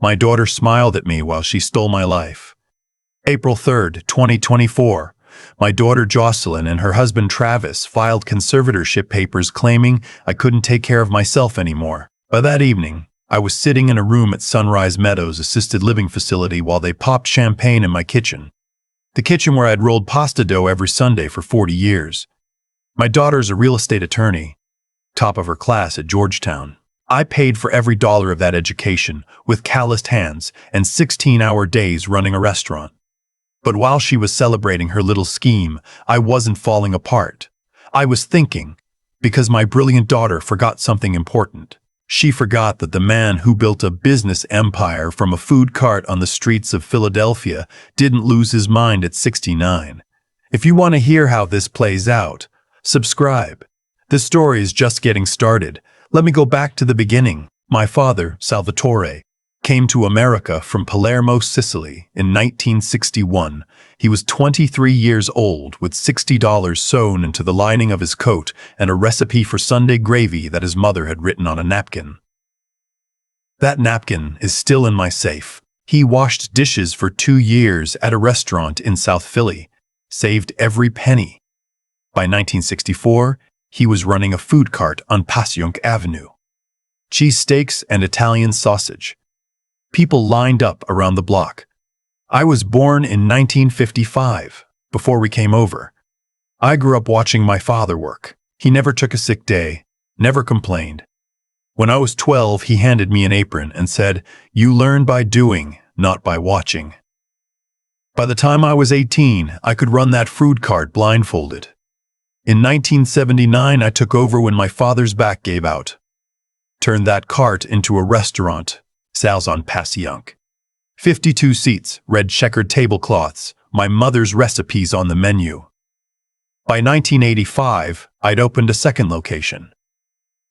My daughter smiled at me while she stole my life. April 3rd, 2024. My daughter Jocelyn and her husband Travis filed conservatorship papers claiming I couldn't take care of myself anymore. By that evening, I was sitting in a room at Sunrise Meadows assisted living facility while they popped champagne in my kitchen. The kitchen where I'd rolled pasta dough every Sunday for 40 years. My daughter's a real estate attorney, top of her class at Georgetown. I paid for every dollar of that education with calloused hands and 16-hour days running a restaurant. But while she was celebrating her little scheme, I wasn't falling apart. I was thinking, because my brilliant daughter forgot something important. She forgot that the man who built a business empire from a food cart on the streets of Philadelphia didn't lose his mind at 69. If you want to hear how this plays out, subscribe. This story is just getting started. Let me go back to the beginning. My father, Salvatore, came to America from Palermo, Sicily in 1961. He was 23 years old with $60 sewn into the lining of his coat and a recipe for Sunday gravy that his mother had written on a napkin. That napkin is still in my safe. He washed dishes for 2 years at a restaurant in South Philly, saved every penny. By 1964, he was running a food cart on Passyunk Avenue. Cheesesteaks and Italian sausage. People lined up around the block. I was born in 1955, before we came over. I grew up watching my father work. He never took a sick day, never complained. When I was 12, he handed me an apron and said, "You learn by doing, not by watching." By the time I was 18, I could run that food cart blindfolded. In 1979, I took over when my father's back gave out. Turned that cart into a restaurant. Sal's on Passyunk. 52 seats, red checkered tablecloths, my mother's recipes on the menu. By 1985, I'd opened a second location.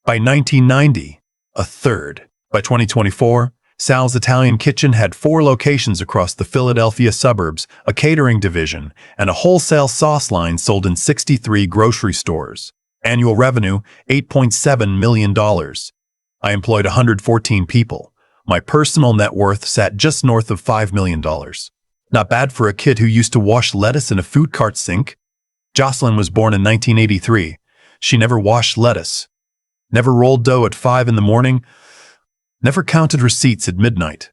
By 1990, a third. By 2024, Sal's Italian Kitchen had 4 locations across the Philadelphia suburbs, a catering division, and a wholesale sauce line sold in 63 grocery stores. Annual revenue, $8.7 million. I employed 114 people. My personal net worth sat just north of $5 million. Not bad for a kid who used to wash lettuce in a food cart sink. Jocelyn was born in 1983. She never washed lettuce, never rolled dough at 5 in the morning, never counted receipts at midnight.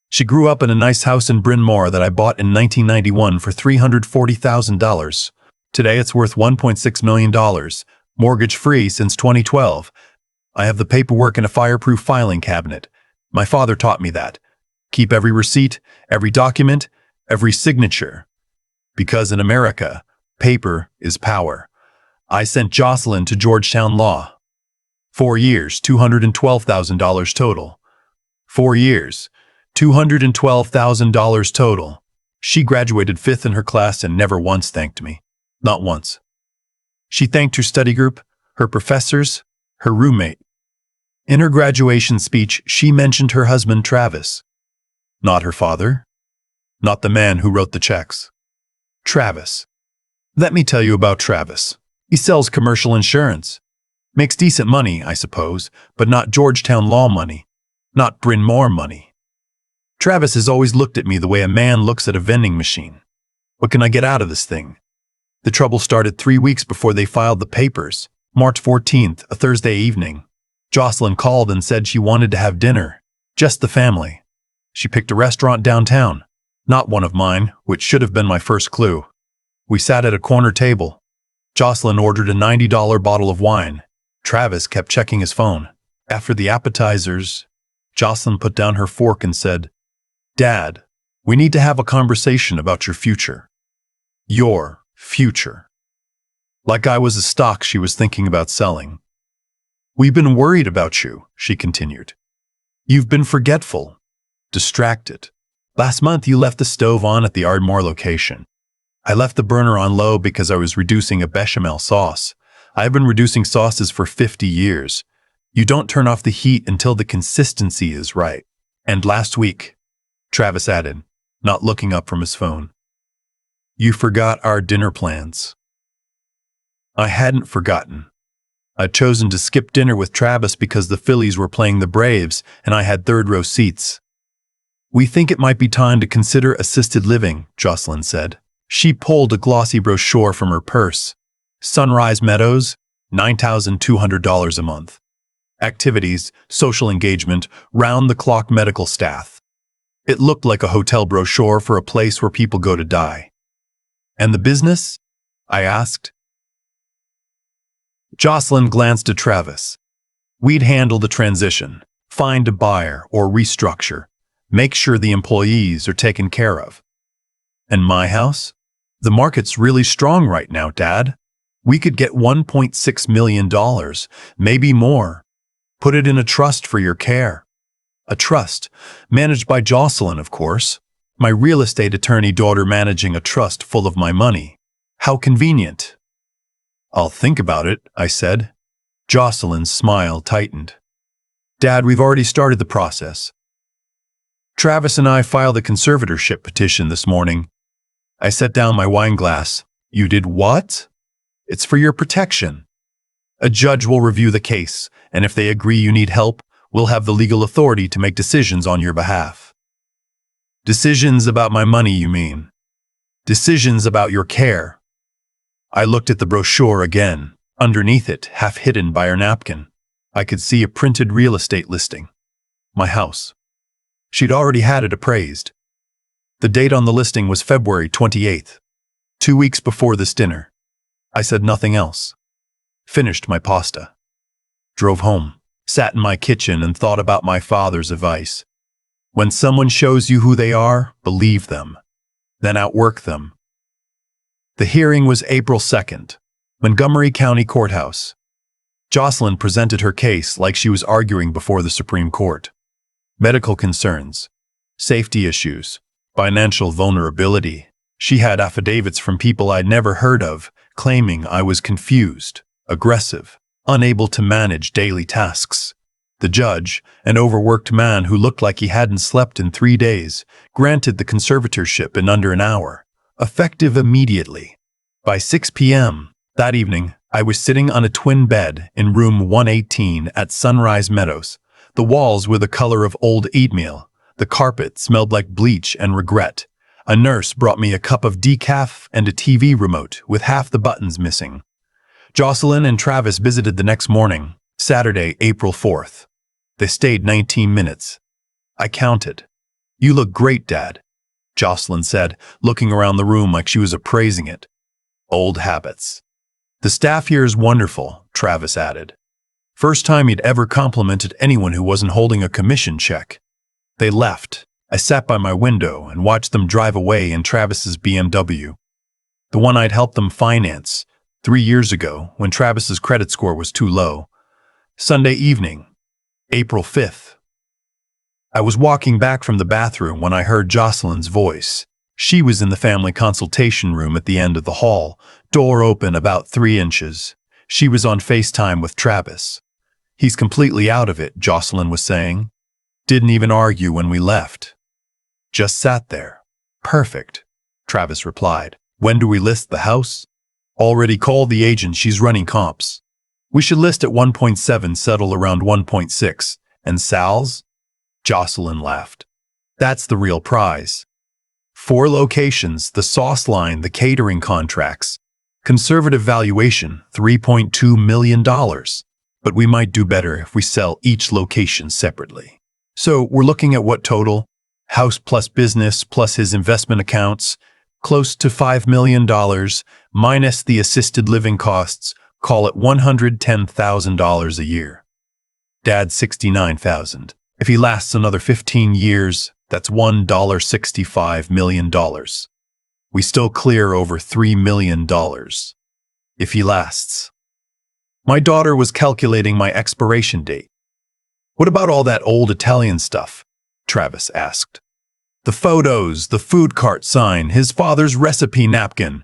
She grew up in a nice house in Bryn Mawr that I bought in 1991 for $340,000. Today it's worth $1.6 million, mortgage-free since 2012. I have the paperwork in a fireproof filing cabinet. My father taught me that. Keep every receipt, every document, every signature. Because in America, paper is power. I sent Jocelyn to Georgetown Law. 4 years, $212,000 total. 4 years, $212,000 total. She graduated 5th in her class and never once thanked me. Not once. She thanked her study group, her professors, her roommate. In her graduation speech, she mentioned her husband Travis. Not her father. Not the man who wrote the checks. Travis. Let me tell you about Travis. He sells commercial insurance. Makes decent money, I suppose, but not Georgetown Law money. Not Bryn Mawr money. Travis has always looked at me the way a man looks at a vending machine. What can I get out of this thing? The trouble started 3 weeks before they filed the papers. March 14th, a Thursday evening. Jocelyn called and said she wanted to have dinner. Just the family. She picked a restaurant downtown. Not one of mine, which should have been my first clue. We sat at a corner table. Jocelyn ordered a $90 bottle of wine. Travis kept checking his phone. After the appetizers, Jocelyn put down her fork and said, "Dad, we need to have a conversation about your future." Your future. Like I was a stock she was thinking about selling. "We've been worried about you," she continued. "You've been forgetful, distracted. Last month you left the stove on at the Ardmore location. I left the burner on low because I was reducing a bechamel sauce. I've been reducing sauces for 50 years. You don't turn off the heat until the consistency is right. And last week," Travis added, not looking up from his phone, "you forgot our dinner plans." I hadn't forgotten. I'd chosen to skip dinner with Travis because the Phillies were playing the Braves and I had third-row seats. "We think it might be time to consider assisted living," Jocelyn said. She pulled a glossy brochure from her purse. Sunrise Meadows, $9,200 a month. Activities, social engagement, round-the-clock medical staff. It looked like a hotel brochure for a place where people go to die. "And the business?" I asked. Jocelyn glanced at Travis. "We'd handle the transition, find a buyer or restructure, make sure the employees are taken care of." "And my house? The market's really strong right now, Dad. We could get $1.6 million, maybe more. Put it in a trust for your care." "A trust, managed by Jocelyn, of course. My real estate attorney daughter managing a trust full of my money. How convenient." "I'll think about it," I said. Jocelyn's smile tightened. "Dad, we've already started the process. Travis and I filed a conservatorship petition this morning." I set down my wine glass. "You did what?" "It's for your protection. A judge will review the case, and if they agree you need help, we'll have the legal authority to make decisions on your behalf." "Decisions about my money, you mean?" "Decisions about your care." I looked at the brochure again. Underneath it, half hidden by her napkin, I could see a printed real estate listing. My house. She'd already had it appraised. The date on the listing was February 28th, 2 weeks before this dinner. I said nothing else. Finished my pasta. Drove home, sat in my kitchen and thought about my father's advice. When someone shows you who they are, believe them. Then outwork them. The hearing was April 2nd, Montgomery County Courthouse. Jocelyn presented her case like she was arguing before the Supreme Court. Medical concerns, safety issues, financial vulnerability. She had affidavits from people I'd never heard of, claiming I was confused, aggressive, unable to manage daily tasks. The judge, an overworked man who looked like he hadn't slept in 3 days, granted the conservatorship in under an hour, effective immediately. By 6 p.m. that evening, I was sitting on a twin bed in room 118 at Sunrise Meadows. The walls were the color of old oatmeal. The carpet smelled like bleach and regret. A nurse brought me a cup of decaf and a TV remote with half the buttons missing. Jocelyn and Travis visited the next morning, Saturday, April 4th. They stayed 19 minutes. I counted. "You look great, Dad," Jocelyn said, looking around the room like she was appraising it. "Old habits." "The staff here is wonderful," Travis added. First time he'd ever complimented anyone who wasn't holding a commission check. They left. I sat by my window and watched them drive away in Travis's BMW. The one I'd helped them finance 3 years ago when Travis's credit score was too low. Sunday evening, April 5th. I was walking back from the bathroom when I heard Jocelyn's voice. She was in the family consultation room at the end of the hall, door open about 3 inches. She was on FaceTime with Travis. "He's completely out of it," Jocelyn was saying. "Didn't even argue when we left. Just sat there." "Perfect," Travis replied. "When do we list the house?" "Already called the agent, she's running comps. We should list at 1.7, settle around 1.6. And Sal's?" Jocelyn laughed. "That's the real prize. 4 locations, the sauce line, the catering contracts. Conservative valuation, $3.2 million. But we might do better if we sell each location separately. So we're looking at what total? House plus business plus his investment accounts, close to $5 million, minus the assisted living costs, call it $110,000 a year. Dad's $69,000. If he lasts another 15 years, that's $1.65 million. We still clear over $3 million. If he lasts. My daughter was calculating my expiration date. "What about all that old Italian stuff?" Travis asked. "The photos, the food cart sign, his father's recipe napkin.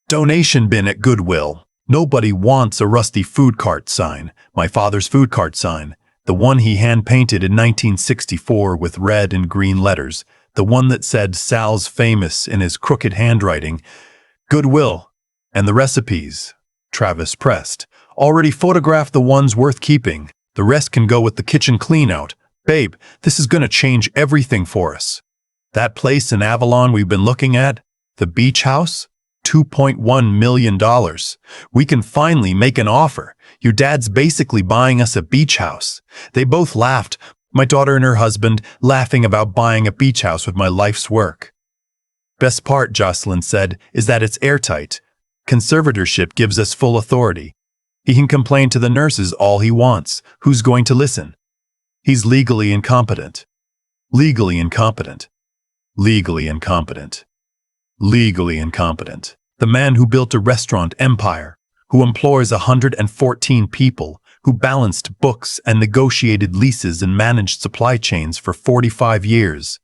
Donation bin at Goodwill. Nobody wants a rusty food cart sign, my father's food cart sign, the one he hand-painted in 1964 with red and green letters, the one that said Sal's famous in his crooked handwriting. Goodwill. And the recipes," Travis pressed, Already photographed the ones worth keeping. The rest can go with the kitchen clean-out. Babe, this is gonna change everything for us. That place in Avalon we've been looking at, the beach house, $2.1 million. We can finally make an offer. Your dad's basically buying us a beach house. They both laughed, my daughter and her husband laughing about buying a beach house with my life's work. Best part, Jocelyn said, is that it's airtight. Conservatorship gives us full authority. He can complain to the nurses all he wants. Who's going to listen? He's legally incompetent. Legally incompetent. Legally incompetent. Legally incompetent. The man who built a restaurant empire, who employs 114 people, who balanced books and negotiated leases and managed supply chains for 45 years.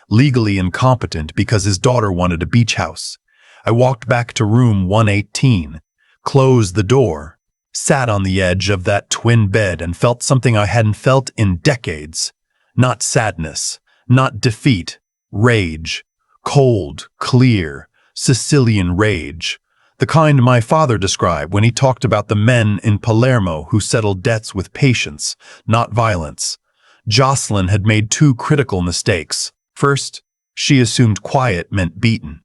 Legally incompetent because his daughter wanted a beach house. I walked back to room 118, closed the door, sat on the edge of that twin bed and felt something I hadn't felt in decades. Not sadness, not defeat, rage. Cold, clear, Sicilian rage. The kind my father described when he talked about the men in Palermo who settled debts with patience, not violence. Jocelyn had made two critical mistakes. First, she assumed quiet meant beaten.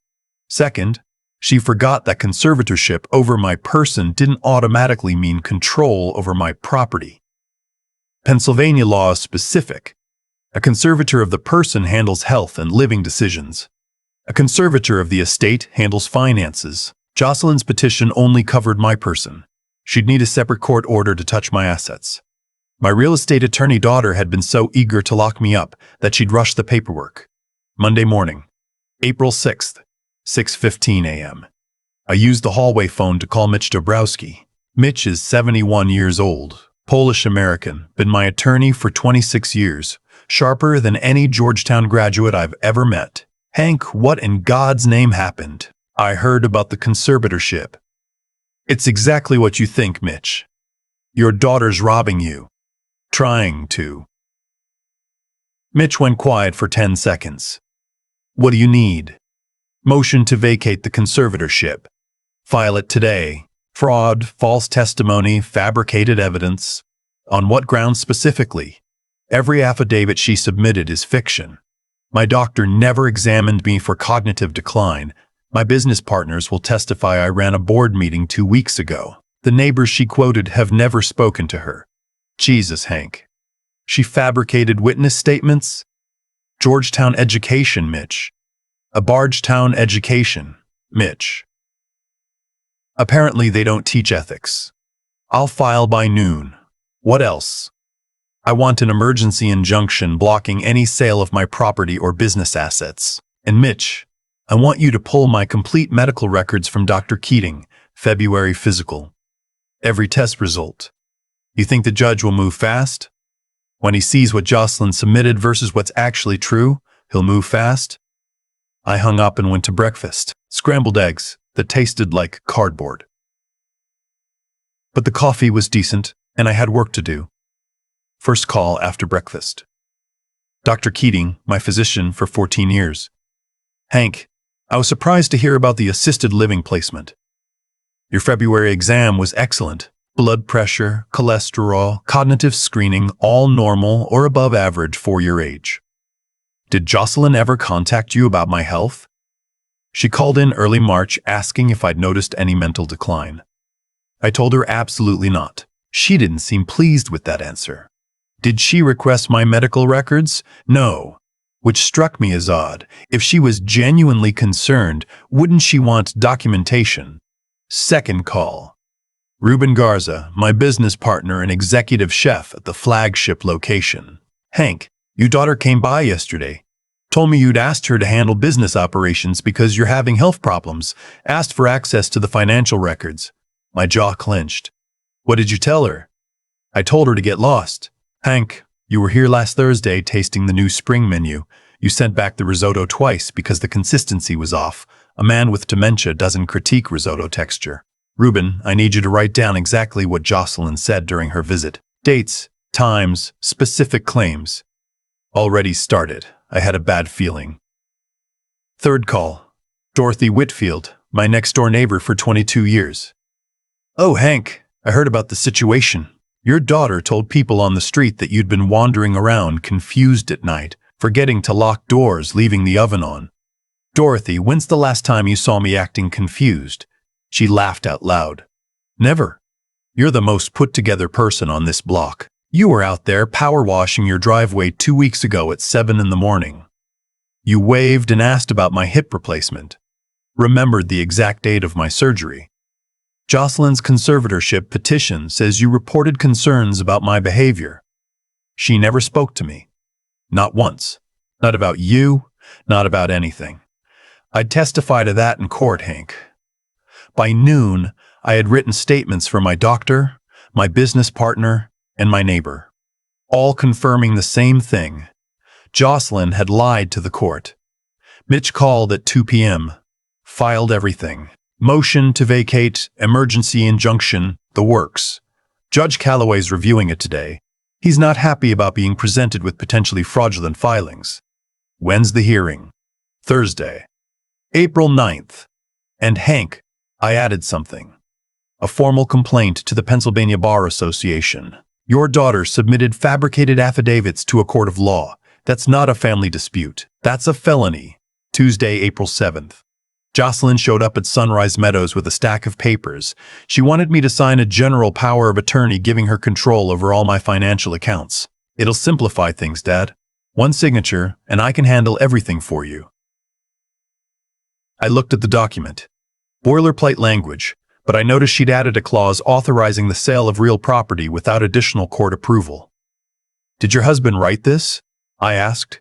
Second, she forgot that conservatorship over my person didn't automatically mean control over my property. Pennsylvania law is specific. A conservator of the person handles health and living decisions. A conservator of the estate handles finances. Jocelyn's petition only covered my person. She'd need a separate court order to touch my assets. My real estate attorney daughter had been so eager to lock me up that she'd rushed the paperwork. Monday morning, April 6th, 6:15 a.m. I used the hallway phone to call Mitch Dabrowski. Mitch is 71 years old, Polish-American, been my attorney for 26 years, sharper than any Georgetown graduate I've ever met. Hank, what in God's name happened? I heard about the conservatorship. It's exactly what you think, Mitch. Your daughter's robbing you. Trying to. Mitch went quiet for 10 seconds. What do you need? Motion to vacate the conservatorship. File it today. Fraud, false testimony, fabricated evidence. On what grounds specifically? Every affidavit she submitted is fiction. My doctor never examined me for cognitive decline. My business partners will testify I ran a board meeting 2 weeks ago. The neighbors she quoted have never spoken to her. Jesus, Hank. She fabricated witness statements? Georgetown education, Mitch. A Bardstown education, Mitch. Apparently they don't teach ethics. I'll file by noon. What else? I want an emergency injunction blocking any sale of my property or business assets. And Mitch, I want you to pull my complete medical records from Dr. Keating, February physical. Every test result. You think the judge will move fast? When he sees what Jocelyn submitted versus what's actually true, he'll move fast? I hung up and went to breakfast. Scrambled eggs that tasted like cardboard. But the coffee was decent, and I had work to do. First call after breakfast. Dr. Keating, my physician for 14 years. Hank, I was surprised to hear about the assisted living placement. Your February exam was excellent. Blood pressure, cholesterol, cognitive screening, all normal or above average for your age. Did Jocelyn ever contact you about my health? She called in early March asking if I'd noticed any mental decline. I told her absolutely not. She didn't seem pleased with that answer. Did she request my medical records? No, which struck me as odd. If she was genuinely concerned, wouldn't she want documentation? Second call. Ruben Garza, my business partner and executive chef at the flagship location. Hank, your daughter came by yesterday. Told me you'd asked her to handle business operations because you're having health problems. Asked for access to the financial records. My jaw clenched. What did you tell her? I told her to get lost. Hank, you were here last Thursday tasting the new spring menu. You sent back the risotto twice because the consistency was off. A man with dementia doesn't critique risotto texture. Ruben, I need you to write down exactly what Jocelyn said during her visit. Dates, times, specific claims. Already started. I had a bad feeling. Third call. Dorothy Whitfield, my next-door neighbor for 22 years. Oh, Hank, I heard about the situation. Your daughter told people on the street that you'd been wandering around confused at night, forgetting to lock doors, leaving the oven on. Dorothy, when's the last time you saw me acting confused? She laughed out loud. Never. You're the most put-together person on this block. You were out there power washing your driveway 2 weeks ago at 7 in the morning. You waved and asked about my hip replacement. Remembered the exact date of my surgery. Jocelyn's conservatorship petition says you reported concerns about my behavior. She never spoke to me. Not once. Not about you, not about anything. I'd testify to that in court, Hank. By noon, I had written statements for my doctor, my business partner, and my neighbor, all confirming the same thing. Jocelyn had lied to the court. Mitch called at 2 p.m., filed everything. Motion to vacate, emergency injunction, the works. Judge Calloway's reviewing it today. He's not happy about being presented with potentially fraudulent filings. When's the hearing? Thursday, April 9th. And Hank, I added something. A formal complaint to the Pennsylvania Bar Association. Your daughter submitted fabricated affidavits to a court of law. That's not a family dispute. That's a felony. Tuesday, April 7th. Jocelyn showed up at Sunrise Meadows with a stack of papers. She wanted me to sign a general power of attorney giving her control over all my financial accounts. It'll simplify things, Dad. One signature, and I can handle everything for you. I looked at the document. Boilerplate language, but I noticed she'd added a clause authorizing the sale of real property without additional court approval. Did your husband write this? I asked.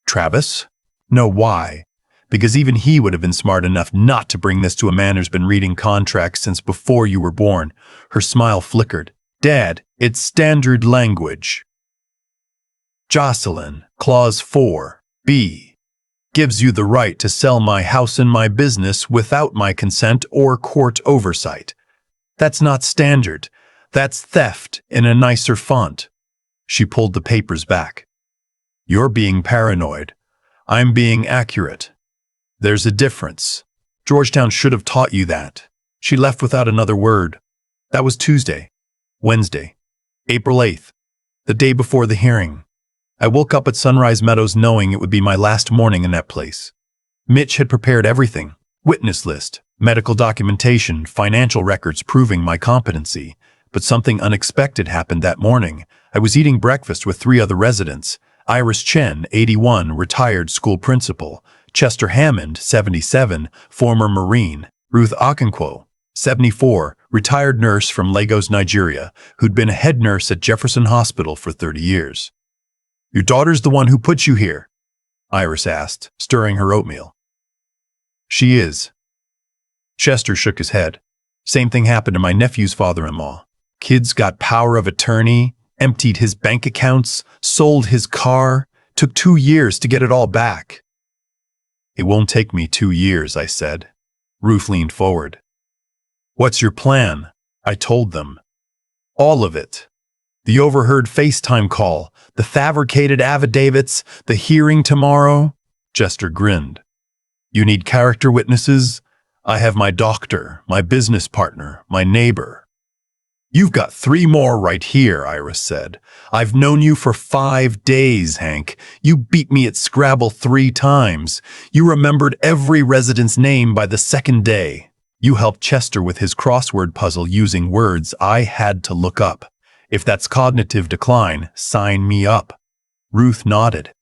Travis? No, why? Because even he would have been smart enough not to bring this to a man who's been reading contracts since before you were born. Her smile flickered. Dad, it's standard language. Jocelyn, Clause 4, B, gives you the right to sell my house and my business without my consent or court oversight. That's not standard. That's theft in a nicer font. She pulled the papers back. You're being paranoid. I'm being accurate. There's a difference. Georgetown should have taught you that. She left without another word. That was Tuesday. Wednesday, April 8th, the day before the hearing. I woke up at Sunrise Meadows knowing it would be my last morning in that place. Mitch had prepared everything. Witness list, medical documentation, financial records proving my competency. But something unexpected happened that morning. I was eating breakfast with 3 other residents. Iris Chen, 81, retired school principal. Chester Hammond, 77, former Marine. Ruth Okonkwo, 74, retired nurse from Lagos, Nigeria, who'd been a head nurse at Jefferson Hospital for 30 years. Your daughter's the one who put you here? Iris asked, stirring her oatmeal. She is. Chester shook his head. Same thing happened to my nephew's father-in-law. Kids got power of attorney, emptied his bank accounts, sold his car, took 2 years to get it all back. It won't take me 2 years, I said. Ruth leaned forward. What's your plan? I told them. All of it. The overheard FaceTime call, the fabricated affidavits, the hearing tomorrow. Chester grinned. You need character witnesses? I have my doctor, my business partner, my neighbor. You've got 3 more right here, Iris said. I've known you for 5 days, Hank. You beat me at Scrabble 3 times. You remembered every resident's name by the 2nd day. You helped Chester with his crossword puzzle using words I had to look up. If that's cognitive decline, sign me up. Ruth nodded.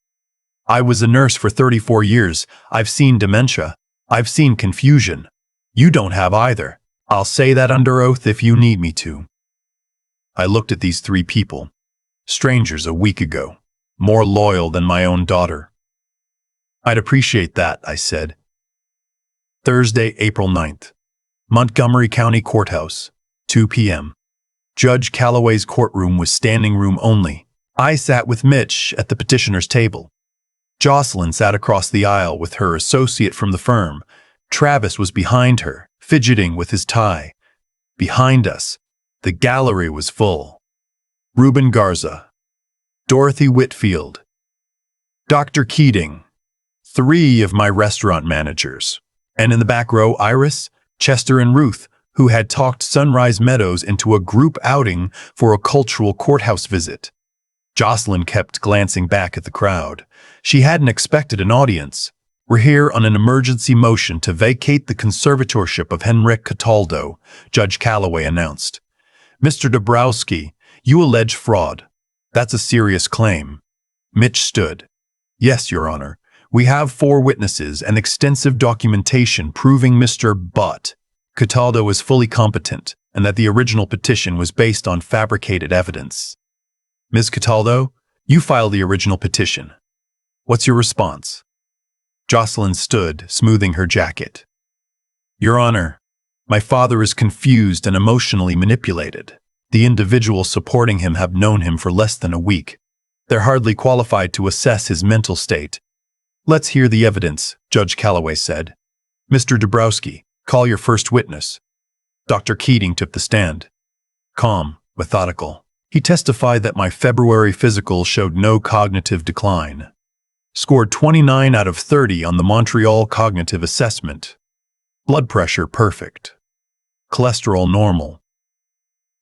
I was a nurse for 34 years. I've seen dementia. I've seen confusion. You don't have either. I'll say that under oath if you need me to. I looked at these 3 people, strangers a week ago, more loyal than my own daughter. I'd appreciate that, I said. Thursday, April 9th, Montgomery County Courthouse, 2 p.m. Judge Calloway's courtroom was standing room only. I sat with Mitch at the petitioner's table. Jocelyn sat across the aisle with her associate from the firm. Travis was behind her, fidgeting with his tie. Behind us, the gallery was full. Reuben Garza, Dorothy Whitfield, Dr. Keating, 3 of my restaurant managers, and in the back row, Iris, Chester, and Ruth, who had talked Sunrise Meadows into a group outing for a cultural courthouse visit. Jocelyn kept glancing back at the crowd. She hadn't expected an audience. "We're here on an emergency motion to vacate the conservatorship of Henrik Cataldo," Judge Calloway announced. "Mr. Dabrowski, you allege fraud. That's a serious claim." Mitch stood. "Yes, Your Honor. We have 4 witnesses and extensive documentation proving Mr. But Cataldo is fully competent and that the original petition was based on fabricated evidence." "Ms. Cataldo, you filed the original petition. What's your response?" Jocelyn stood, smoothing her jacket. "Your Honor, my father is confused and emotionally manipulated. The individuals supporting him have known him for less than a week. They're hardly qualified to assess his mental state." "Let's hear the evidence," Judge Calloway said. "Mr. Dabrowski, call your first witness." Dr. Keating took the stand. Calm, methodical. He testified that my February physical showed no cognitive decline. Scored 29 out of 30 on the Montreal Cognitive Assessment. Blood pressure perfect. Cholesterol normal.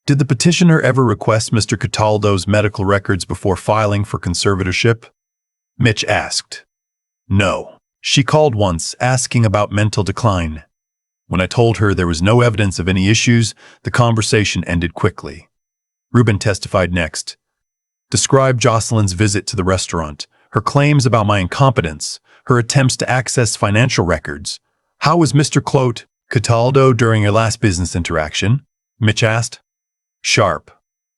"Did the petitioner ever request Mr. Cataldo's medical records before filing for conservatorship?" Mitch asked. "No. She called once, asking about mental decline. When I told her there was no evidence of any issues, the conversation ended quickly." Rubin testified next. "Describe Jocelyn's visit to the restaurant, her claims about my incompetence, her attempts to access financial records. How was Mr. Cataldo during your last business interaction?" Mitch asked. "Sharp.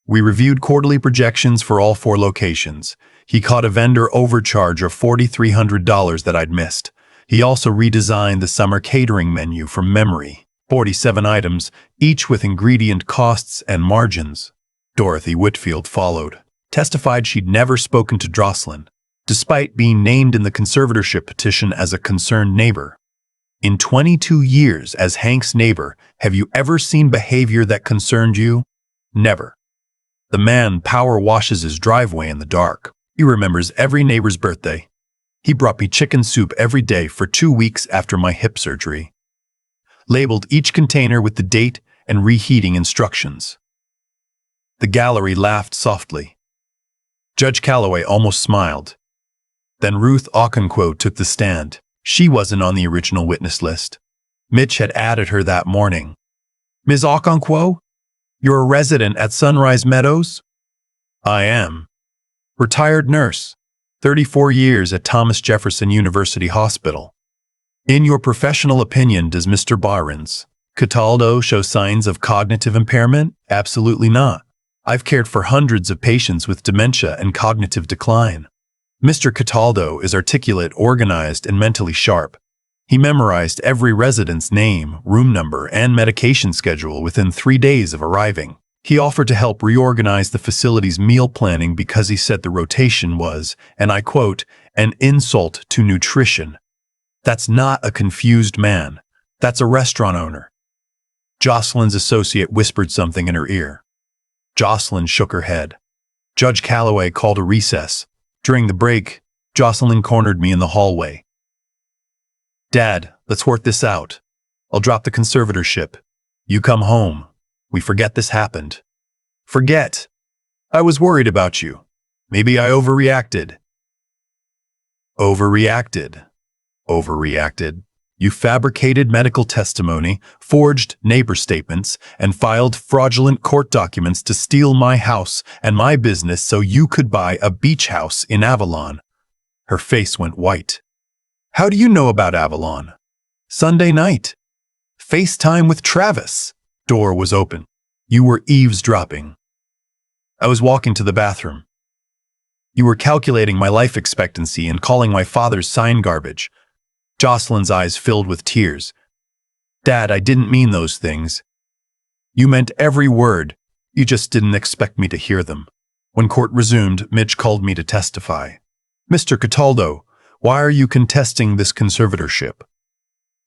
We reviewed quarterly projections for all 4 locations. He caught a vendor overcharge of $4,300 that I'd missed. He also redesigned the summer catering menu from memory, 47 items, each with ingredient costs and margins." Dorothy Whitfield followed. Testified she'd never spoken to Jocelyn, despite being named in the conservatorship petition as a concerned neighbor. "In 22 years as Hank's neighbor, have you ever seen behavior that concerned you?" "Never. The man power washes his driveway in the dark. He remembers every neighbor's birthday. He brought me chicken soup every day for 2 weeks after my hip surgery. Labeled each container with the date and reheating instructions." The gallery laughed softly. Judge Calloway almost smiled. Then Ruth Okonkwo took the stand. She wasn't on the original witness list. Mitch had added her that morning. "Ms. Okonkwo, you're a resident at Sunrise Meadows?" "I am. Retired nurse, 34 years at Thomas Jefferson University Hospital. In your professional opinion, does Mr. Cataldo show signs of cognitive impairment?" "Absolutely not. I've cared for hundreds of patients with dementia and cognitive decline. Mr. Cataldo is articulate, organized, and mentally sharp. He memorized every resident's name, room number, and medication schedule within 3 days of arriving. He offered to help reorganize the facility's meal planning because he said the rotation was, and I quote, an insult to nutrition. That's not a confused man. That's a restaurant owner." Jocelyn's associate whispered something in her ear. Jocelyn shook her head. Judge Calloway called a recess. During the break, Jocelyn cornered me in the hallway. "Dad, let's work this out. I'll drop the conservatorship. You come home. We forget this happened." "Forget? I was worried about you. Maybe I overreacted." "Overreacted? Overreacted? You fabricated medical testimony, forged neighbor statements, and filed fraudulent court documents to steal my house and my business so you could buy a beach house in Avalon." Her face went white. "How do you know about Avalon?" "Sunday night. FaceTime with Travis." Door was open. "You were eavesdropping." "I was walking to the bathroom." "You were calculating my life expectancy and calling my father's sign garbage." Jocelyn's eyes filled with tears. "Dad, I didn't mean those things." "You meant every word. You just didn't expect me to hear them." When court resumed, Mitch called me to testify. "Mr. Cataldo, why are you contesting this conservatorship?"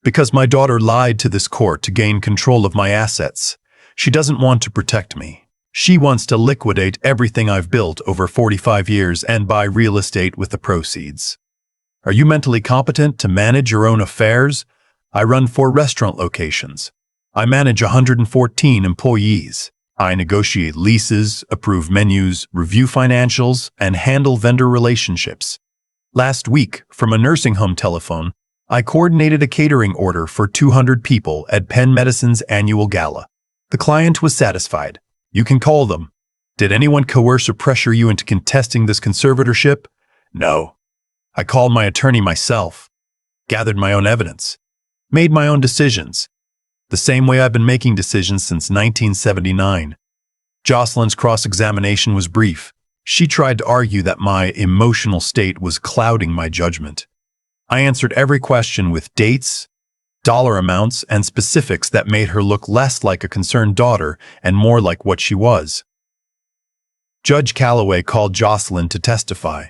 "Because my daughter lied to this court to gain control of my assets. She doesn't want to protect me. She wants to liquidate everything I've built over 45 years and buy real estate with the proceeds." "Are you mentally competent to manage your own affairs?" "I run 4 restaurant locations. I manage 114 employees. I negotiate leases, approve menus, review financials, and handle vendor relationships. Last week, from a nursing home telephone, I coordinated a catering order for 200 people at Penn Medicine's annual gala. The client was satisfied. You can call them. Did anyone coerce or pressure you into contesting this conservatorship? No. I called my attorney myself, gathered my own evidence, made my own decisions, the same way I've been making decisions since 1979. Jocelyn's cross-examination was brief. She tried to argue that my emotional state was clouding my judgment. I answered every question with dates, dollar amounts, and specifics that made her look less like a concerned daughter and more like what she was. Judge Calloway called Jocelyn to testify.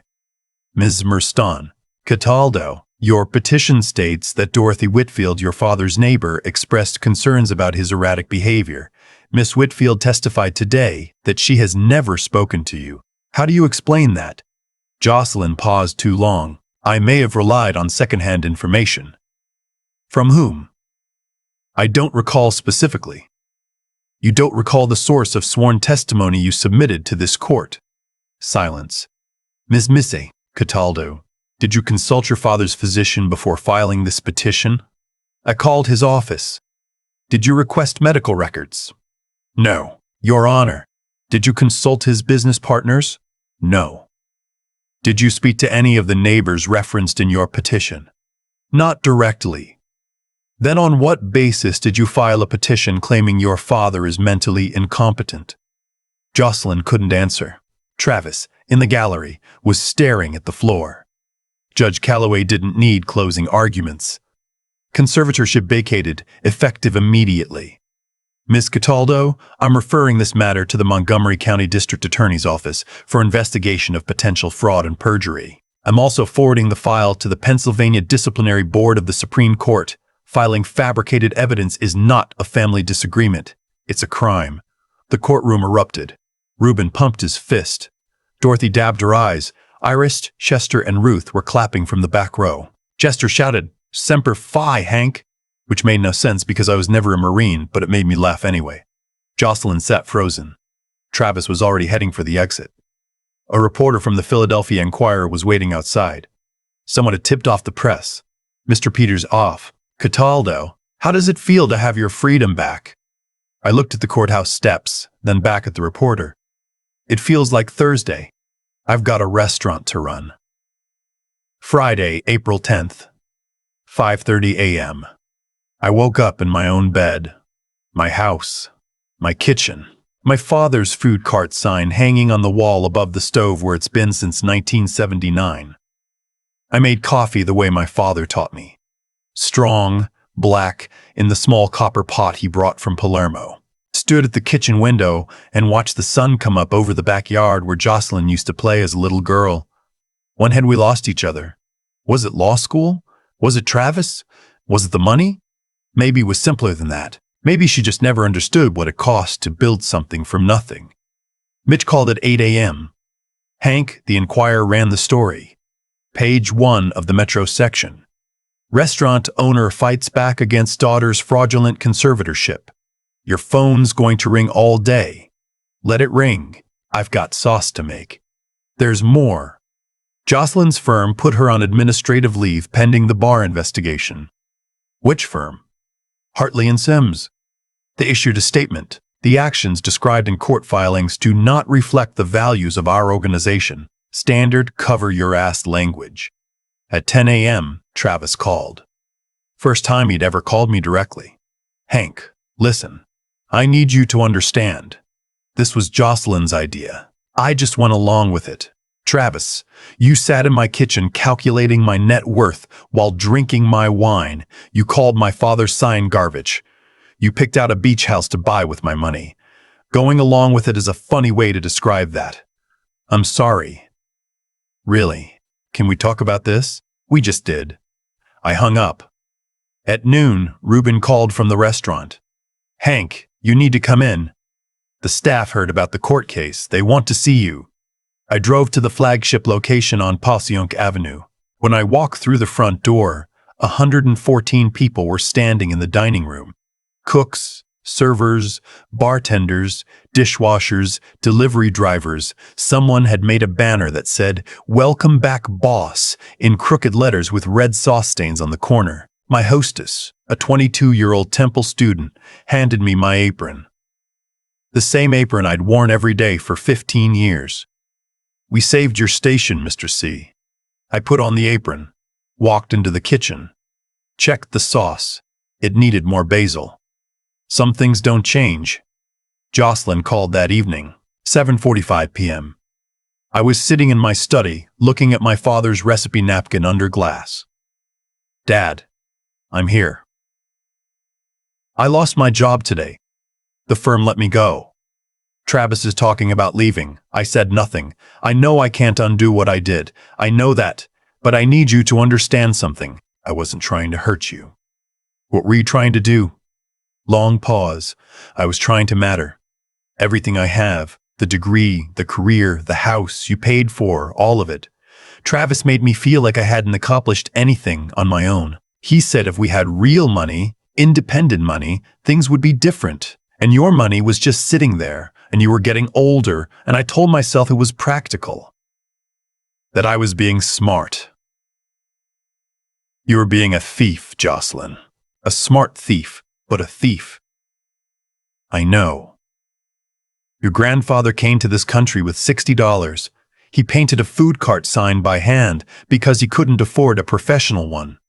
Ms. Merston, Cataldo, your petition states that Dorothy Whitfield, your father's neighbor, expressed concerns about his erratic behavior. Miss Whitfield testified today that she has never spoken to you. How do you explain that? Jocelyn paused too long. I may have relied on second-hand information. From whom? I don't recall specifically. You don't recall the source of sworn testimony you submitted to this court. Silence. Ms. Misse, Cataldo, did you consult your father's physician before filing this petition? I called his office. Did you request medical records? No. Your Honor, did you consult his business partners? No. Did you speak to any of the neighbors referenced in your petition? Not directly. Then on what basis did you file a petition claiming your father is mentally incompetent? Jocelyn couldn't answer. Travis, in the gallery, was staring at the floor. Judge Calloway didn't need closing arguments. Conservatorship vacated, effective immediately. Ms. Cataldo, I'm referring this matter to the Montgomery County District Attorney's Office for investigation of potential fraud and perjury. I'm also forwarding the file to the Pennsylvania Disciplinary Board of the Supreme Court. Filing fabricated evidence is not a family disagreement. It's a crime. The courtroom erupted. Reuben pumped his fist. Dorothy dabbed her eyes. Iris, Chester, and Ruth were clapping from the back row. Chester shouted, "Semper Fi, Hank," which made no sense because I was never a Marine, but it made me laugh anyway. Jocelyn sat frozen. Travis was already heading for the exit. A reporter from the Philadelphia Inquirer was waiting outside. Someone had tipped off the press. Mr. Peters off. Cataldo, how does it feel to have your freedom back? I looked at the courthouse steps, then back at the reporter. It feels like Thursday. I've got a restaurant to run. Friday, April 10th, 5:30 a.m. I woke up in my own bed. My house. My kitchen. My father's food cart sign hanging on the wall above the stove where it's been since 1979. I made coffee the way my father taught me. Strong, black, in the small copper pot he brought from Palermo. Stood at the kitchen window and watched the sun come up over the backyard where Jocelyn used to play as a little girl. When had we lost each other? Was it law school? Was it Travis? Was it the money? Maybe it was simpler than that. Maybe she just never understood what it cost to build something from nothing. Mitch called at 8 a.m. Hank, the Inquirer, ran the story. Page 1 of the Metro section. Restaurant owner fights back against daughter's fraudulent conservatorship. Your phone's going to ring all day. Let it ring. I've got sauce to make. There's more. Jocelyn's firm put her on administrative leave pending the bar investigation. Which firm? Hartley and Sims. They issued a statement. The actions described in court filings do not reflect the values of our organization. Standard cover-your-ass language. At 10 a.m., Travis called. First time he'd ever called me directly. Hank, listen. I need you to understand. This was Jocelyn's idea. I just went along with it. Travis, you sat in my kitchen calculating my net worth while drinking my wine. You called my father's sign garbage. You picked out a beach house to buy with my money. Going along with it is a funny way to describe that. I'm sorry. Really? Can we talk about this? We just did. I hung up. At noon, Reuben called from the restaurant. Hank, you need to come in. The staff heard about the court case. They want to see you. I drove to the flagship location on Passyunk Avenue. When I walked through the front door, 114 people were standing in the dining room. Cooks, servers, bartenders, dishwashers, delivery drivers. Someone had made a banner that said, "Welcome back, boss," in crooked letters with red sauce stains on the corner. My hostess, a 22-year-old Temple student, handed me my apron. The same apron I'd worn every day for 15 years. "We saved your station, Mr. C." I put on the apron, walked into the kitchen, checked the sauce. It needed more basil. "Some things don't change," Jocelyn called that evening, 7:45 p.m. I was sitting in my study, looking at my father's recipe napkin under glass. "Dad, I'm here. I lost my job today. The firm let me go. Travis is talking about leaving." I said nothing. "I know I can't undo what I did. I know that. But I need you to understand something. I wasn't trying to hurt you." "What were you trying to do?" Long pause. "I was trying to matter. Everything I have, the degree, the career, the house you paid for, all of it. Travis made me feel like I hadn't accomplished anything on my own. He said if we had real money, independent money, things would be different. And your money was just sitting there, and you were getting older, and I told myself it was practical. That I was being smart." "You were being a thief, Jocelyn. A smart thief, but a thief." "I know. Your grandfather came to this country with $60. He painted a food cart sign by hand because he couldn't afford a professional one.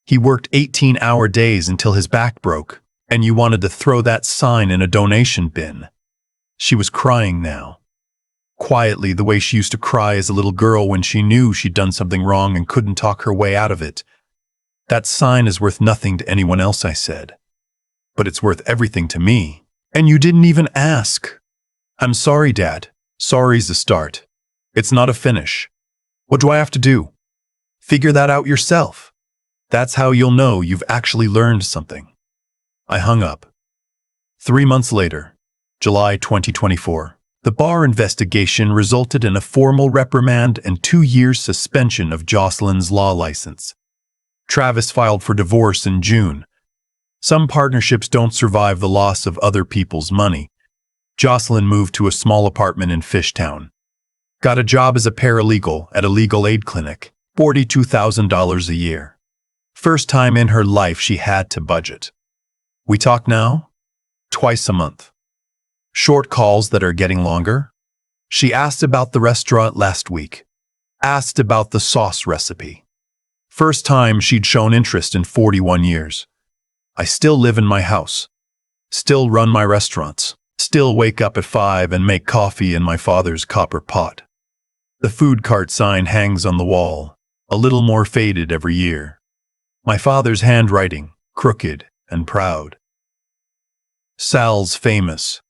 He worked 18-hour days until his back broke, and you wanted to throw that sign in a donation bin." She was crying now. Quietly, the way she used to cry as a little girl when she knew she'd done something wrong and couldn't talk her way out of it. "That sign is worth nothing to anyone else," I said. "But it's worth everything to me. And you didn't even ask." "I'm sorry, Dad. Sorry's the start. It's not a finish. What do I have to do?" "Figure that out yourself. That's how you'll know you've actually learned something." I hung up. 3 months later, July 2024, the bar investigation resulted in a formal reprimand and 2 years suspension of Jocelyn's law license. Travis filed for divorce in June. Some partnerships don't survive the loss of other people's money. Jocelyn moved to a small apartment in Fishtown. Got a job as a paralegal at a legal aid clinic, $42,000 a year. First time in her life she had to budget. We talk now? Twice a month. Short calls that are getting longer. She asked about the restaurant last week. Asked about the sauce recipe. First time she'd shown interest in 41 years. I still live in my house. Still run my restaurants. Still wake up at 5 and make coffee in my father's copper pot. The food cart sign hangs on the wall, a little more faded every year. My father's handwriting, crooked and proud. Sal's famous.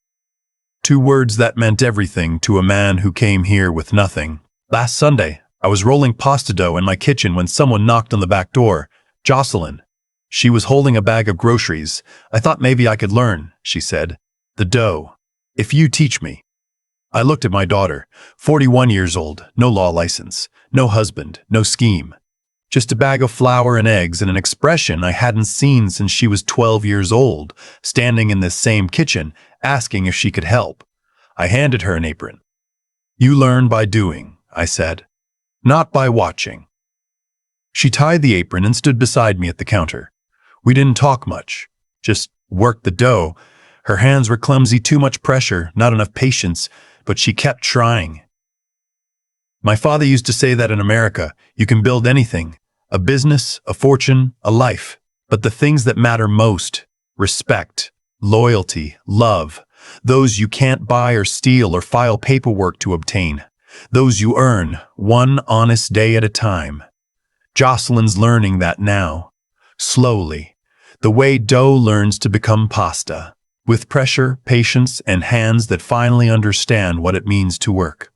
2 words that meant everything to a man who came here with nothing. Last Sunday, I was rolling pasta dough in my kitchen when someone knocked on the back door. Jocelyn. She was holding a bag of groceries. "I thought maybe I could learn," she said. "The dough. If you teach me." I looked at my daughter, 41 years old, no law license, no husband, no scheme. Just a bag of flour and eggs and an expression I hadn't seen since she was 12 years old, standing in this same kitchen, asking if she could help. I handed her an apron. "You learn by doing," I said, "not by watching." She tied the apron and stood beside me at the counter. We didn't talk much, just worked the dough. Her hands were clumsy, too much pressure, not enough patience, but she kept trying. My father used to say that in America, you can build anything, a business, a fortune, a life, but the things that matter most, respect, loyalty, love, those you can't buy or steal or file paperwork to obtain, those you earn, one honest day at a time. Jocelyn's learning that now, slowly, the way dough learns to become pasta, with pressure, patience, and hands that finally understand what it means to work.